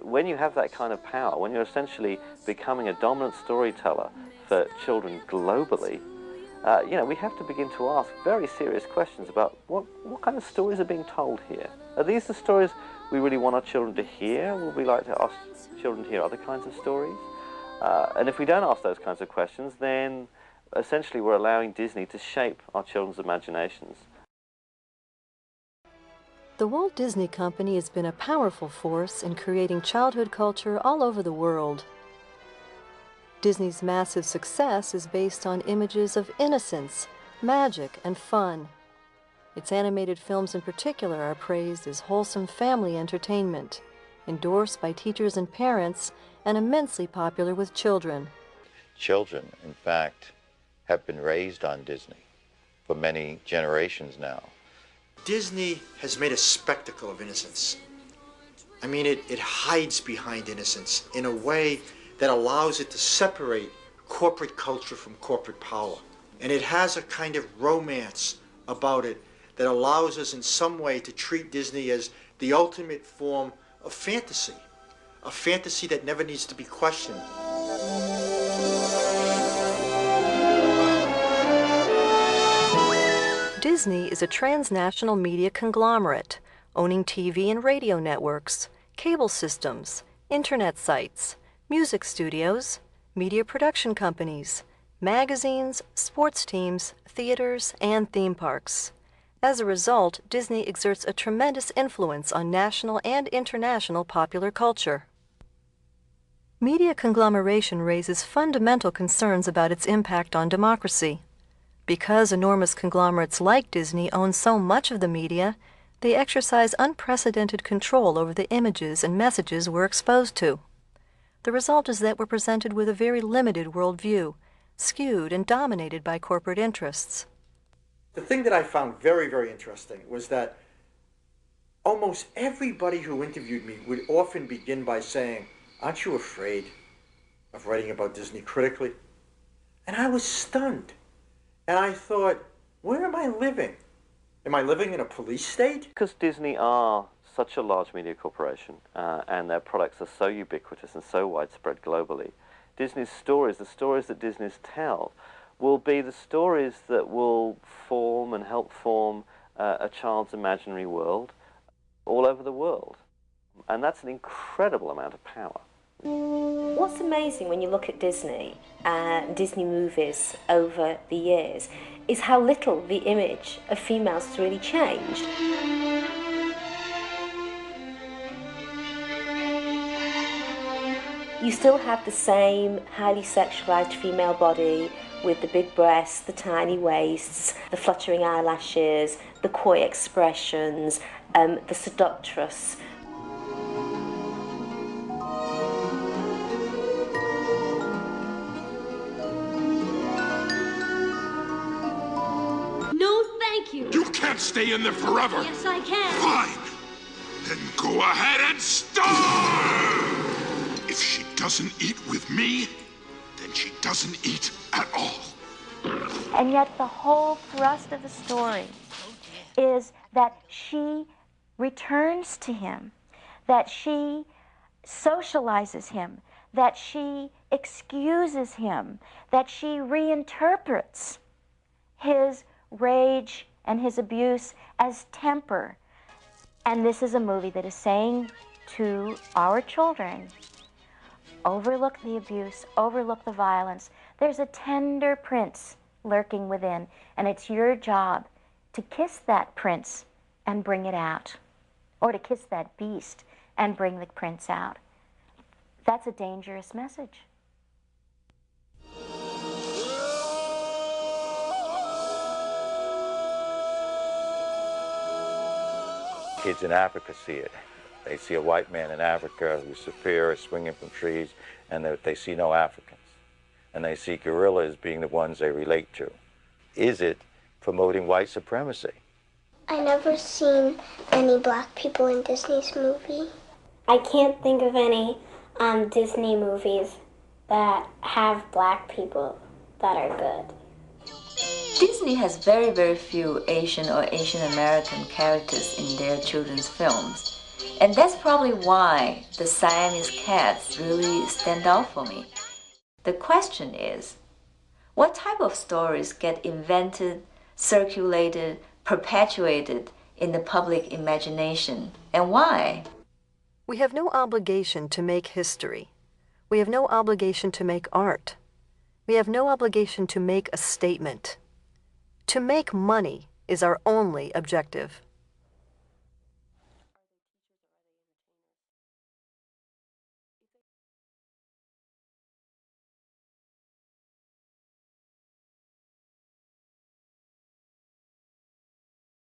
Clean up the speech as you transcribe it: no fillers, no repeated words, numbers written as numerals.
when you have that kind of power, when you're essentially becoming a dominant storyteller for children globally, we have to begin to ask very serious questions about what kind of stories are being told here. Are these the stories we really want our children to hear? Would we like to ask children to hear other kinds of stories? And if we don't ask those kinds of questions, then essentially we're allowing Disney to shape our children's imaginations. The Walt Disney Company has been a powerful force in creating childhood culture all over the world. Disney's massive success is based on images of innocence, magic, and fun. Its animated films in particular are praised as wholesome family entertainment, endorsed by teachers and parents, and immensely popular with children. Children, in fact, have been raised on Disney for many generations now. Disney has made a spectacle of innocence. I mean, it hides behind innocence in a way that allows it to separate corporate culture from corporate power. And it has a kind of romance about it that allows us in some way to treat Disney as the ultimate form of fantasy, a fantasy that never needs to be questioned. Disney is a transnational media conglomerate, owning TV and radio networks, cable systems, internet sites, music studios, media production companies, magazines, sports teams, theaters, and theme parks. As a result, Disney exerts a tremendous influence on national and international popular culture. Media conglomeration raises fundamental concerns about its impact on democracy. Because enormous conglomerates like Disney own so much of the media, they exercise unprecedented control over the images and messages we're exposed to. The result is that we're presented with a very limited worldview, skewed and dominated by corporate interests. The thing that I found very, very interesting was that almost everybody who interviewed me would often begin by saying, "Aren't you afraid of writing about Disney critically?" And I was stunned. And I thought, where am I living? Am I living in a police state? Because Disney are such a large media corporation and their products are so ubiquitous and so widespread globally, Disney's stories, the stories that Disney's tell, will be the stories that will form and help form a child's imaginary world all over the world. And that's an incredible amount of power. What's amazing when you look at Disney and Disney movies over the years is how little the image of females has really changed. You still have the same highly sexualized female body with the big breasts, the tiny waists, the fluttering eyelashes, the coy expressions, the seductress. You can't stay in there forever. Yes, I can. Fine. Then go ahead and starve. If she doesn't eat with me, then she doesn't eat at all. And yet the whole thrust of the story is that she returns to him, that she socializes him, that she excuses him, that she reinterprets his rage and his abuse as temper. And this is a movie that is saying to our children, overlook the abuse, overlook the violence. There's a tender prince lurking within, and it's your job to kiss that prince and bring it out, or to kiss that beast and bring the prince out. That's a dangerous message. Kids in Africa see it. They see a white man in Africa who's superior, swinging from trees, and they see no Africans. And they see gorillas being the ones they relate to. Is it promoting white supremacy? I never seen any black people in Disney's movie. I can't think of any Disney movies that have black people that are good. Disney has very few Asian or Asian American characters in their children's films. And that's probably why the Siamese cats really stand out for me. The question is, what type of stories get invented, circulated, perpetuated in the public imagination, and why? We have no obligation to make history. We have no obligation to make art. We have no obligation to make a statement. To make money is our only objective.